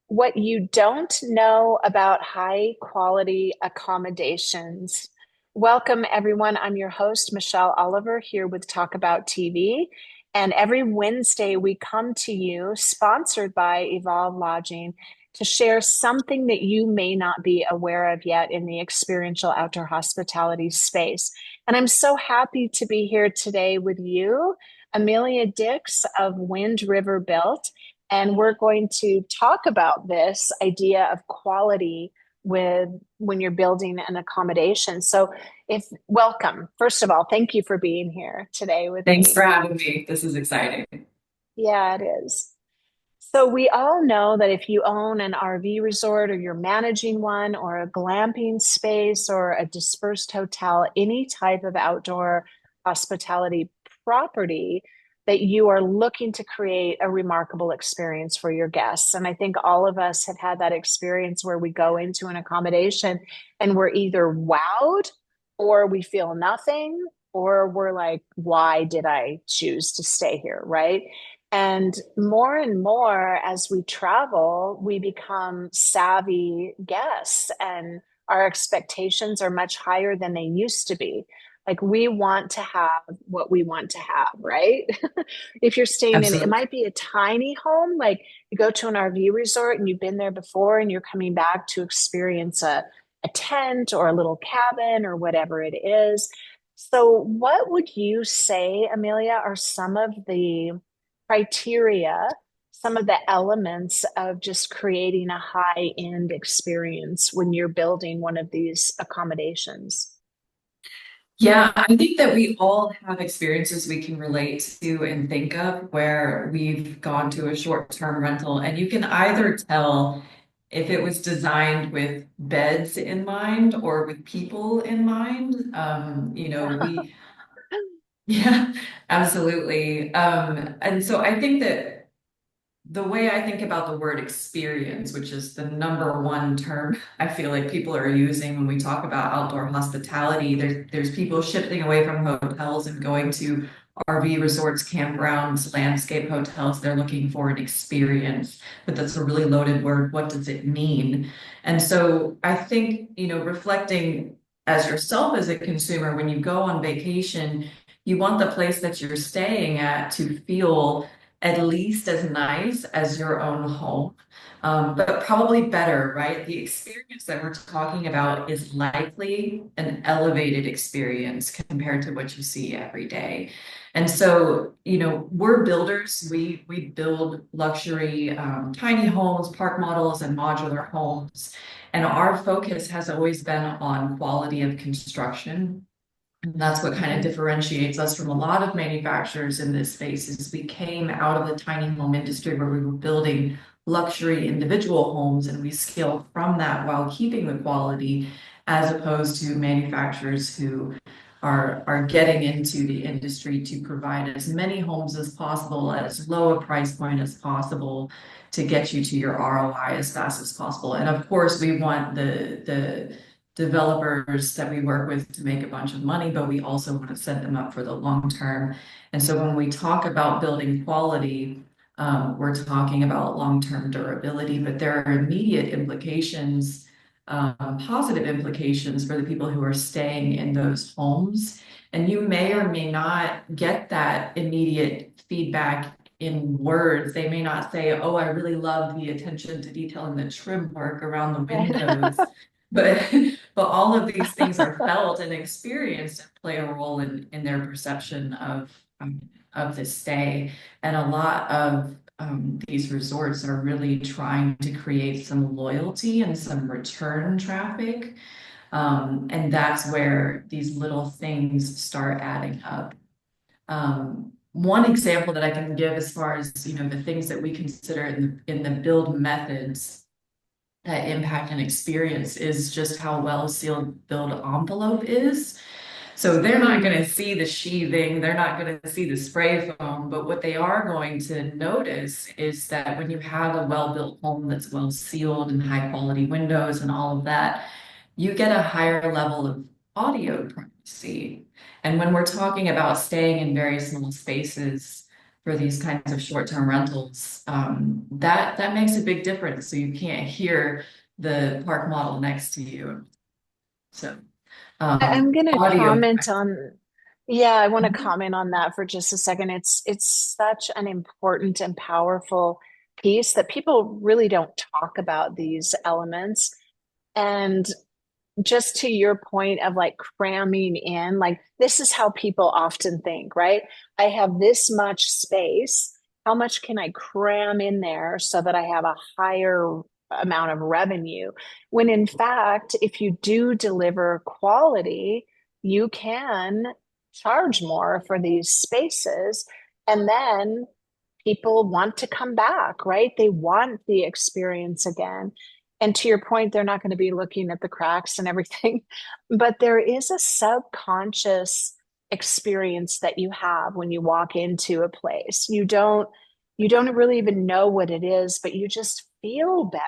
What you don't know about high quality accommodations. Welcome, everyone. I'm your host, Michelle Oliver, here with Talk About TV. And every Wednesday, we come to you, sponsored by Evolve Lodging, to share something that you may not be aware of yet in the experiential outdoor hospitality space. And I'm so happy to be here today with you, Amelia Dix of Wind River Built. And we're going to talk about this idea of quality with when you're building an accommodation. So, if welcome, first of all, thank you for being here today with Thanks for me. having me. This is exciting. Yeah, it is. So, we all know that if you own an RV resort or you're managing one or a glamping space or a dispersed hotel, any type of outdoor hospitality property, that you are looking to create a remarkable experience for your guests. And I think all of us have had that experience where we go into an accommodation and we're either wowed or we feel nothing or we're like, why did I choose to stay here? Right. And more as we travel, we become savvy guests, and our expectations are much higher than they used to be. Like we want to have what we want to have, right? If you're staying in, it Absolutely. might be a tiny home, like you go to an RV resort and you've been there before and you're coming back to experience a tent or a little cabin or whatever it is. So, what would you say, Amelia, are some of the criteria, some of the elements of just creating a high end experience when you're building one of these accommodations? Yeah, I think that we all have experiences we can relate to and think of where we've gone to a short-term rental, and you can either tell if it was designed with beds in mind or with people in mind. Yeah, absolutely. And so I think that the way I think about the word experience, which is the number one term I feel like people are using when we talk about outdoor hospitality, there's people shifting away from hotels and going to RV resorts, campgrounds, landscape hotels. They're looking for an experience, but that's a really loaded word. What does it mean? And so I think, reflecting as yourself as a consumer, when you go on vacation, you want the place that you're staying at to feel at least as nice as your own home, but probably better, right? The experience that we're talking about is likely an elevated experience compared to what you see every day. And so, we're builders. We build luxury tiny homes, park models, and modular homes. And our focus has always been on quality of construction. And that's what kind of Mhm. differentiates us from a lot of manufacturers in this space is we came out of the tiny home industry where we were building luxury individual homes and we scaled from that while keeping the quality as opposed to manufacturers who are getting into the industry to provide as many homes as possible at as low a price point as possible to get you to your ROI as fast as possible. And of course, we want the developers that we work with to make a bunch of money, but we also want to set them up for the long term. And so when we talk about building quality, we're talking about long-term durability, but there are immediate implications, positive implications for the people who are staying in those homes. And you may or may not get that immediate feedback in words. They may not say, "Oh, I really love the attention to detail and the trim work around the Right. windows." But but all of these things are felt and experienced and play a role in their perception of this stay. And a lot of these resorts are really trying to create some loyalty and some return traffic. And that's where these little things start adding up. One example that I can give as far as the things that we consider in the build methods that impact an experience is just how well sealed build envelope is. So they're not going Mm. to see the sheathing, they're not going to see the spray foam, but what they are going to notice is that when you have a well-built home that's well sealed and high quality windows and all of that, you get a higher level of audio privacy. And when we're talking about staying in very small spaces, for these kinds of short-term rentals, that makes a big difference. So you can't hear the park model next to you. So I'm going to audio. comment on, yeah, I want to comment on that for just a second. It's such an important and powerful piece that people really don't talk about these elements. And just to your point of like cramming in, like this is how people often think, right? I have this much space. How much can I cram in there so that I have a higher amount of revenue? When in fact, if you do deliver quality, you can charge more for these spaces. And then people want to come back, right? They want the experience again. And to your point, they're not going to be looking at the cracks and everything, but there is a subconscious experience that you have when you walk into a place. You don't really even know what it is, but you just feel better.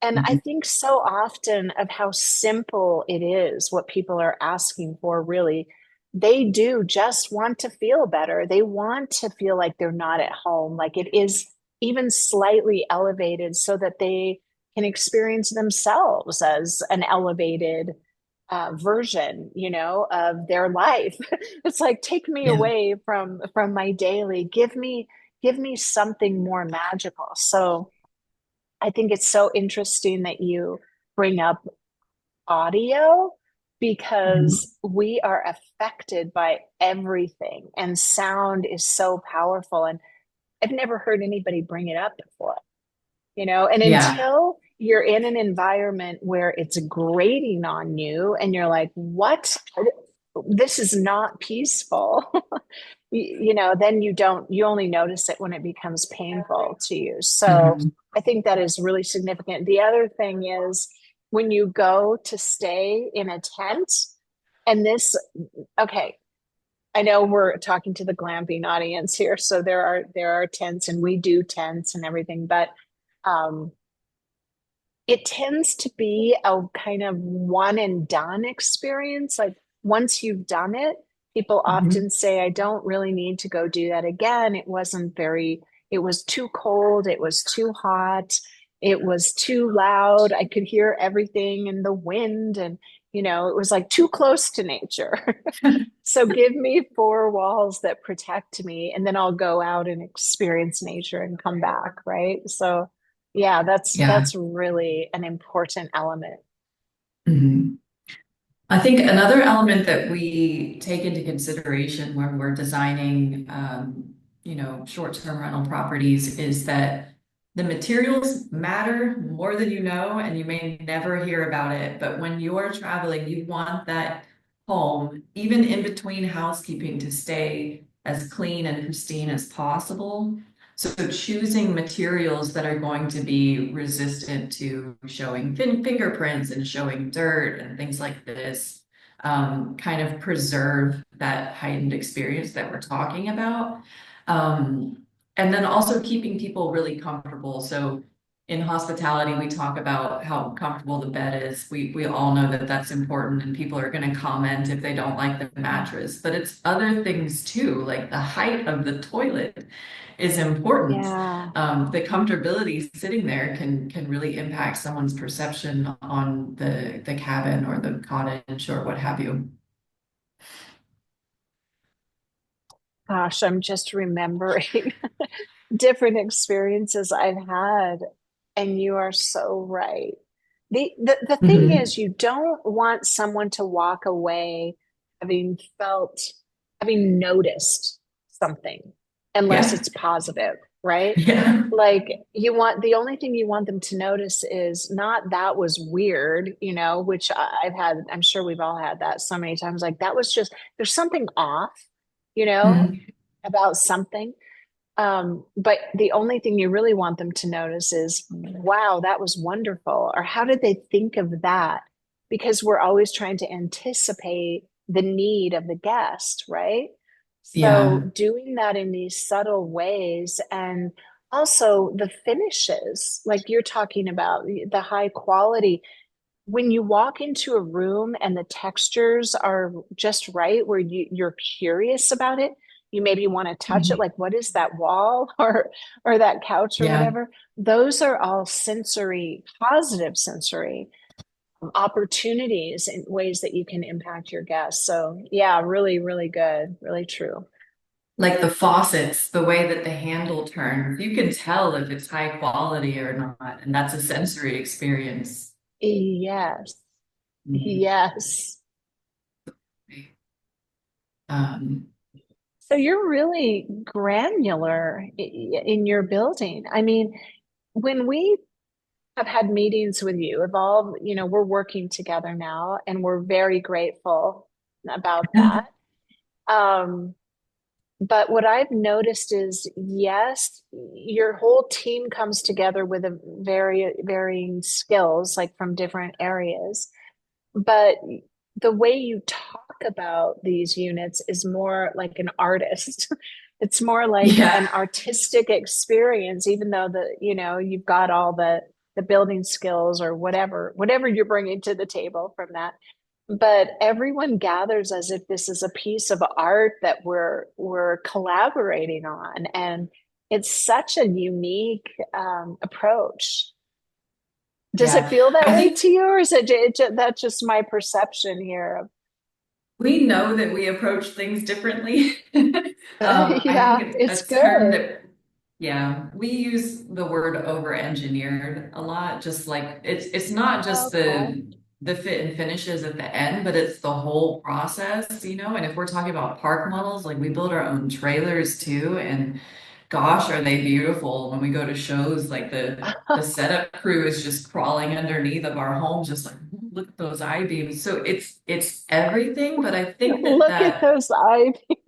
And I Mhm. think so often of how simple it is, what people are asking for, really. They do just want to feel better. They want to feel like they're not at home, like it is even slightly elevated so that they can experience themselves as an elevated version, of their life. It's like take me Yeah. away from my daily. Give me something more magical. So I think it's so interesting that you bring up audio Mhm. because we are affected by everything, and sound is so powerful. And I've never heard anybody bring it up before, and Yeah. until you're in an environment where it's grating on you and you're like, what? This is not peaceful. Then you only notice it when it becomes painful to you. So Mhm. I think that is really significant. The other thing is when you go to stay in a tent, and this, okay, I know we're talking to the glamping audience here, so there are tents and we do tents and everything, but um, it tends to be a kind of one and done experience. Like once you've done it, people often Mhm. say, I don't really need to go do that again. It was too cold, it was too hot, it was too loud. I could hear everything and the wind, and it was like too close to nature. So give me four walls that protect me, and then I'll go out and experience nature and come back, right? So yeah, that's Yeah. that's really an important element. Mhm. I think another element that we take into consideration when we're designing, short-term rental properties is that the materials matter more than you know, and you may never hear about it. But when you're traveling, you want that home, even in between housekeeping, to stay as clean and pristine as possible. So choosing materials that are going to be resistant to showing fingerprints and showing dirt and things like this, kind of preserve that heightened experience that we're talking about. And then also keeping people really comfortable. So in hospitality, we talk about how comfortable the bed is. We all know that that's important, and people are going to comment if they don't like the mattress. But it's other things too, like the height of the toilet is important. Yeah. The comfortability sitting there can really impact someone's perception on the cabin or the cottage or what have you. Gosh, I'm just remembering different experiences I've had, and you are so right. The thing Hmm. is, you don't want someone to walk away having felt, having noticed something, unless Yeah. it's positive, right? Yeah. Like the only thing you want them to notice is not that was weird, which I've had, I'm sure we've all had that so many times. Like that was just, there's something off, you know, Mhm. about something. But the only thing you really want them to notice is, wow, that was wonderful. Or how did they think of that? Because we're always trying to anticipate the need of the guest, right? So Yeah. doing that in these subtle ways, and also the finishes, like you're talking about, the high quality. When you walk into a room and the textures are just right, where you're curious about it, you maybe want to touch it, Mhm. like what is that wall or that couch or Yeah. whatever. Those are all sensory, positive sensory opportunities and ways that you can impact your guests. So yeah, really, really good, really true. Like the faucets, the way that the handle turns, you can tell if it's high quality or not. And that's a sensory experience. Yes, Mhm. yes. Um, So you're really granular in your building. I mean, when we have had meetings with you, Evolve, we're working together now and we're very grateful about that. Um, but what I've noticed is, yes, your whole team comes together with a very varying skills, like from different areas. But the way you talk about these units is more like an artist. It's more like yeah. an artistic experience, even though you've got all the building skills or whatever you're bringing to the table from that. But everyone gathers as if this is a piece of art that we're collaborating on, and it's such a unique approach. Does it Yeah. feel that I way think to you, or is that's just my perception here? we know that we approach things differently. I Yeah, think a it's term good. that, yeah, we use the word over-engineered a lot. Just like it's not just Okay. the fit and finishes at the end, but it's the whole process, you know. And if we're talking about park models, like we build our own trailers too, and gosh, are they beautiful when we go to shows, like the setup crew is just crawling underneath of our homes, just like look at those I-beams. So it's everything, but I think that Look at those ivy.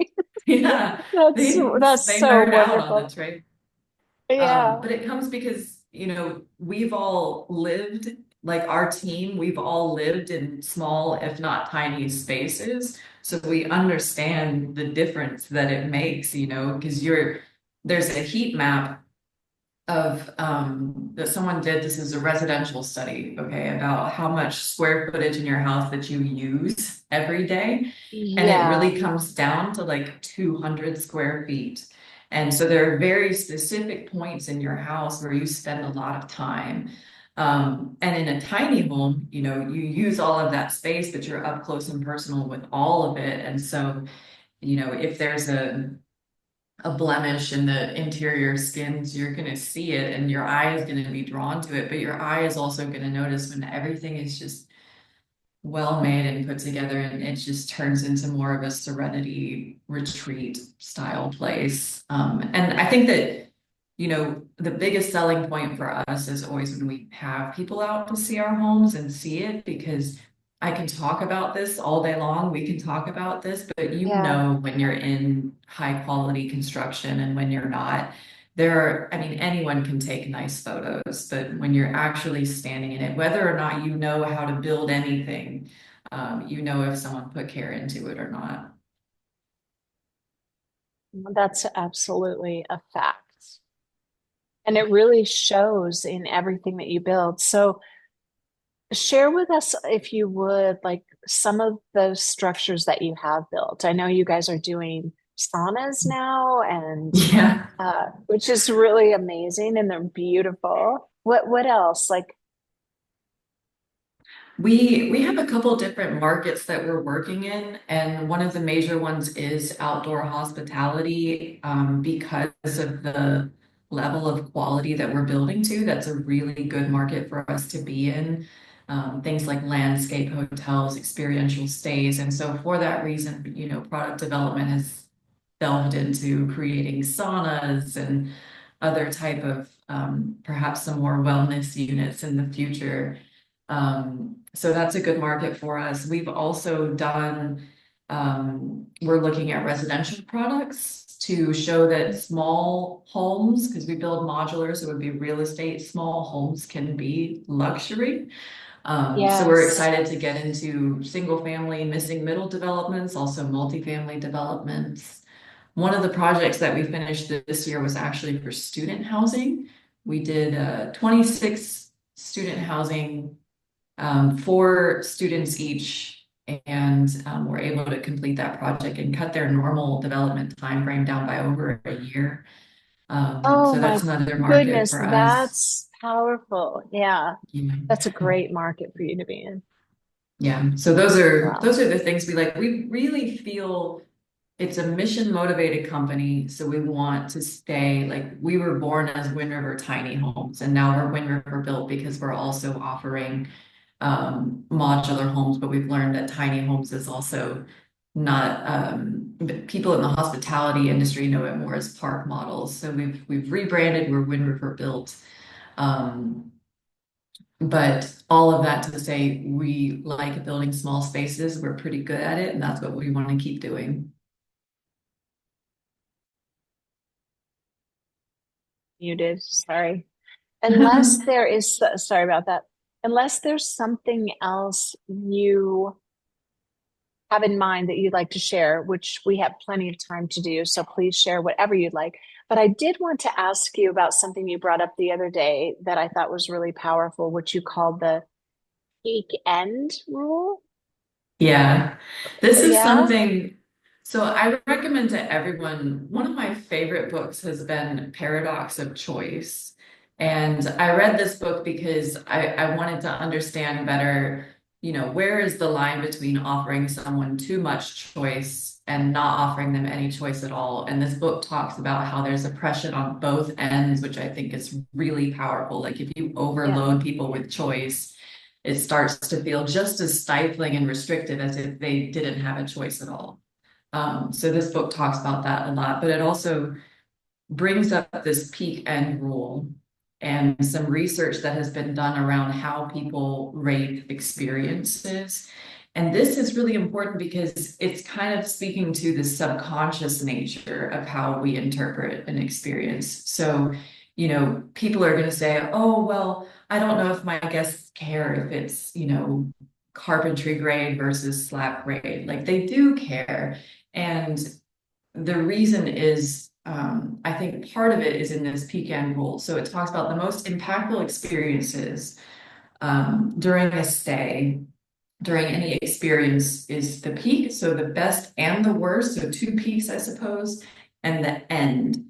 yeah, That's they so nerd out on wonderful. it, right? Yeah. But it comes because, we've all lived, like our team, we've all lived in small, if not tiny spaces. So we understand the difference that it makes, because there's a heat map of that someone did. This is a residential study, okay, about how much square footage in your house that you use every day. And it Yeah. really comes down to like 200 square feet. And so there are very specific points in your house where you spend a lot of time. And in a tiny home, you use all of that space, but you're up close and personal with all of it. And so, if there's a blemish in the interior skins, you're going to see it and your eye is going to be drawn to it. But your eye is also going to notice when everything is just well made and put together and it just turns into more of a serenity retreat style place. And I think that, the biggest selling point for us is always when we have people out to see our homes and see it, because I can talk about this all day long. We can talk about this, but Yeah. when you're in high quality construction and when you're not, I mean, anyone can take nice photos, but when you're actually standing in it, whether or not you know how to build anything, you know if someone put care into it or not. That's absolutely a fact. And it really shows in everything that you build. So share with us, if you would, like some of those structures that you have built. I know you guys are doing saunas now, and Yeah. which is really amazing, and they're beautiful. What else? Like, We have a couple different markets that we're working in, and one of the major ones is outdoor hospitality, because of the level of quality that we're building to. That's a really good market for us to be in. Things like landscape hotels, experiential stays, and so for that reason, product development has delved into creating saunas and other type of perhaps some more wellness units in the future. So that's a good market for us. We've also done, we're looking at residential products to show that small homes, because we build modular, so it would be real estate, small homes can be luxury. So we're yes, excited to get into single family, missing middle developments, also multifamily developments. One of the projects that we finished this year was actually for student housing. We did 26 student housing, 4 students each. and were able to complete that project and cut their normal development time frame down by over a year. Oh So my that's another market goodness, for us. that's powerful. Yeah, You know. that's a great market for you to be in. Yeah. So those are Wow. the things we like. We really feel it's a mission motivated company. So we want to stay like we were born as Wind River tiny homes, and now we're Wind River built because we're also offering modular homes, but we've learned that tiny homes is also not people in the hospitality industry know it more as park models. So we've rebranded, we're Wind River built. Um, but all of that to say we like building small spaces. We're pretty good at it, and that's what we want to keep doing. Muted, sorry. Unless there is, sorry about that. Unless there's something else you have in mind that you'd like to share, which we have plenty of time to do. So please share whatever you'd like. But I did want to ask you about something you brought up the other day that I thought was really powerful, which you called the peak end rule. Yeah, this is Yeah. something. So I recommend to everyone, one of my favorite books has been Paradox of Choice. And I read this book because I wanted to understand better, where is the line between offering someone too much choice and not offering them any choice at all. And this book talks about how there's oppression on both ends, which I think is really powerful. Like if you Yeah. overload people with choice, it starts to feel just as stifling and restrictive as if they didn't have a choice at all. So this book talks about that a lot, but it also brings up this peak end rule and some research that has been done around how people rate experiences. And this is really important because it's kind of speaking to the subconscious nature of how we interpret an experience. So, people are going to say, oh, well, I don't know if my guests care if it's, carpentry grade versus slab grade. Like they do care. And the reason is, I think part of it is in this peak end rule. So it talks about the most impactful experiences during a stay, during any experience is the peak. So the best and the worst. So two peaks, I suppose, and the end.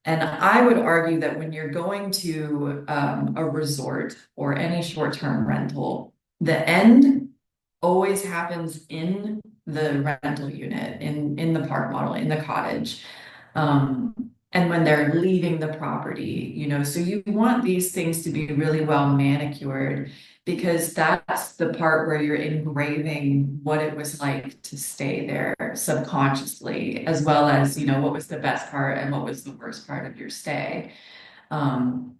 And I would argue that when you're going to a resort or any short-term rental, the end always happens in the rental unit, in the park model, in the cottage. Um, and when they're leaving the property, so you want these things to be really well manicured because that's the part where you're engraving what it was like to stay there subconsciously, as well as, what was the best part and what was the worst part of your stay. Um,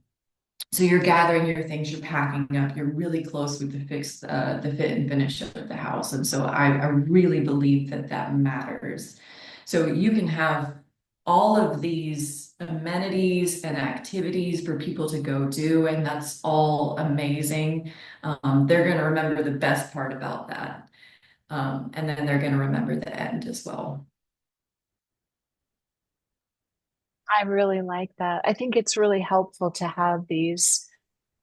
so you're gathering your things, you're packing up, you're really close with the fit and finish of the house. And so I really believe that that matters. So you can have all of these amenities and activities for people to go do, and that's all amazing. They're going to remember the best part about that. And then they're going to remember the end as well. I really like that. I think it's really helpful to have these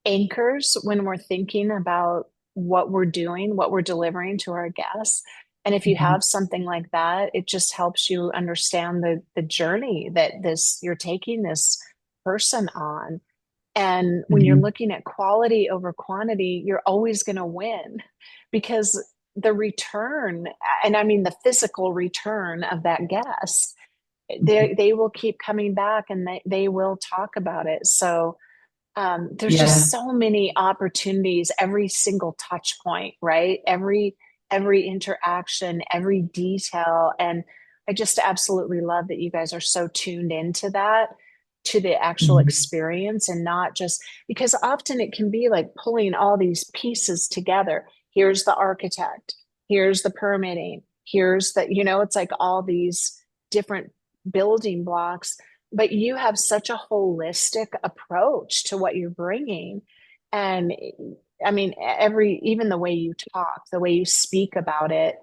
anchors when we're thinking about what we're doing, what we're delivering to our guests. And if you Mhm. have something like that, it just helps you understand the journey that this you're taking this person on. And when you're Mhm. looking at quality over quantity, you're always going to win because the return, and I mean the physical return of that guest, they will keep coming back and they will talk about it. So there's just Yeah. so many opportunities, every single touch point, right? Every interaction, every detail. And I just absolutely love that you guys are so tuned into that, to the actual Mhm. experience, and not just because often it can be like pulling all these pieces together. Here's the architect, here's the permitting, here's the, it's like all these different building blocks, but you have such a holistic approach to what you're bringing. And I mean, even the way you talk, the way you speak about it,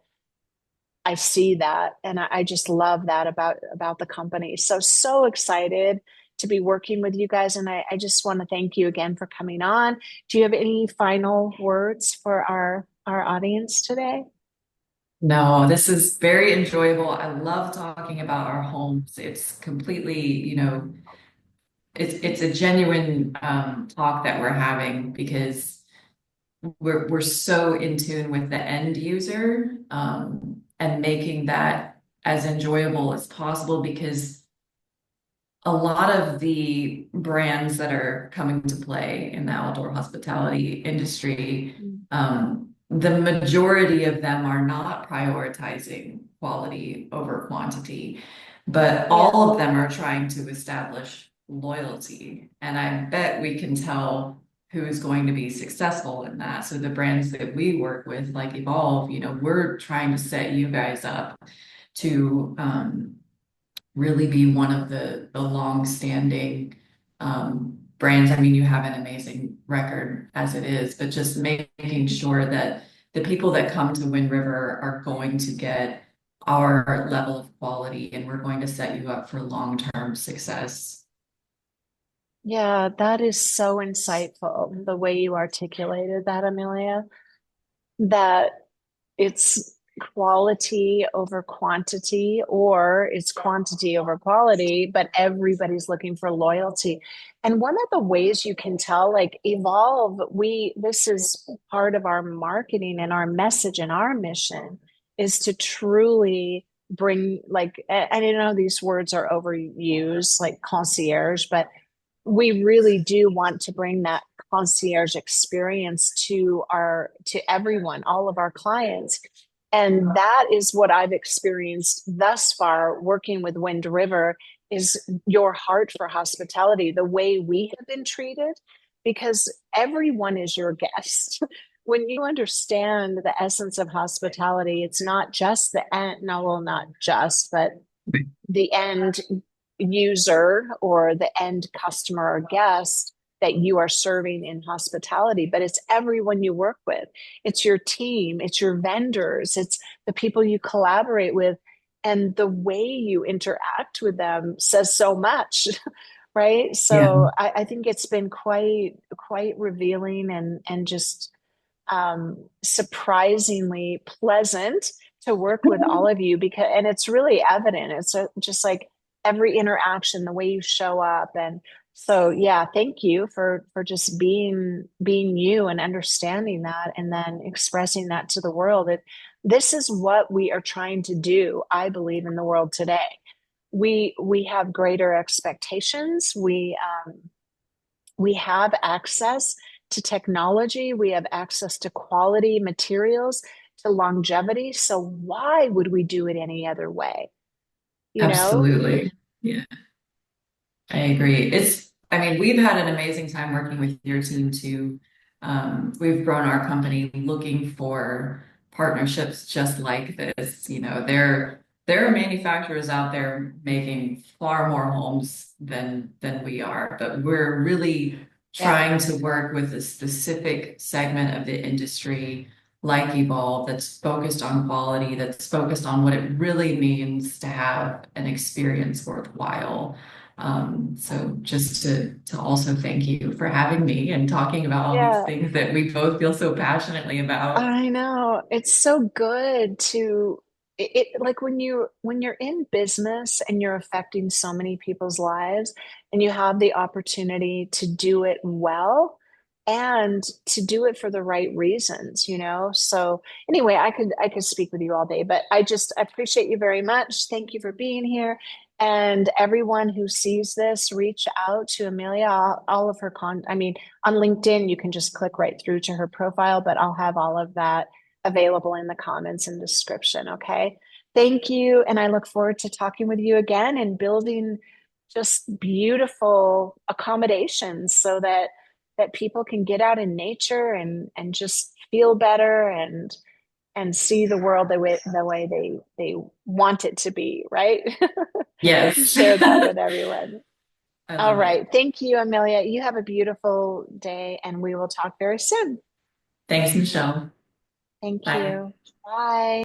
I see that. And I just love that about the company. So excited to be working with you guys. And I just want to thank you again for coming on. Do you have any final words for our audience today? No, this is very enjoyable. I love talking about our homes. It's completely, it's a genuine talk that we're having because we're so in tune with the end user and making that as enjoyable as possible because a lot of the brands that are coming to play in the outdoor hospitality industry, Mm. the majority of them are not prioritizing quality over quantity, but Yeah. all of them are trying to establish loyalty. And I bet we can tell who's going to be successful in that. So the brands that we work with, like Evolve, we're trying to set you guys up to really be one of the long-standing brands. I mean, you have an amazing record as it is, but just making sure that the people that come to Wind River are going to get our level of quality, and we're going to set you up for long-term success. Yeah, that is so insightful, the way you articulated that, Amelia, that it's quality over quantity, or it's quantity over quality, but everybody's looking for loyalty. And one of the ways you can tell, like Evolve, this is part of our marketing and our message and our mission is to truly bring, like, I know these words are overused, like concierge, but we really do want to bring that concierge experience to everyone, all of our clients. And that is what I've experienced thus far working with Wind River, is your heart for hospitality, the way we have been treated, because everyone is your guest. When you understand the essence of hospitality, it's not just the end, no, well, not just, but the end user or the end customer or guest that you are serving in hospitality, but it's everyone you work with. It's your team, it's your vendors, it's the people you collaborate with. And the way you interact with them says so much, right? Yeah. So I think it's been quite revealing and just surprisingly pleasant to work with all of you, because and it's really evident. It's just like every interaction, the way you show up. And so yeah, thank you for just being you and understanding that and then expressing that to the world. This is what we are trying to do, I believe, in the world today. We have greater expectations. We have access to technology, we have access to quality materials, to longevity. So why would we do it any other way? You know? Absolutely. Yeah. I agree. I mean, we've had an amazing time working with your team too. We've grown our company looking for partnerships just like this. There are manufacturers out there making far more homes than we are, but we're really Yeah. trying to work with a specific segment of the industry like Evolve that's focused on quality, that's focused on what it really means to have an experience worthwhile. So just to also thank you for having me and talking about all these Yeah. things that we both feel so passionately about. I know. It's so good to like when you're in business and you're affecting so many people's lives and you have the opportunity to do it well and to do it for the right reasons. So anyway, I could speak with you all day, but I appreciate you very much. Thank you for being here. And everyone who sees this, reach out to Amelia. All of her I mean, on LinkedIn, you can just click right through to her profile, but I'll have all of that available in the comments and description. Okay. Thank you. And I look forward to talking with you again and building just beautiful accommodations so that people can get out in nature and just feel better and see the world the way they want it to be, right? Yes. Share that with everyone. I All love right. it. Thank you, Amelia. You have a beautiful day, and we will talk very soon. Thanks, Michelle. Thank Bye. you. Bye.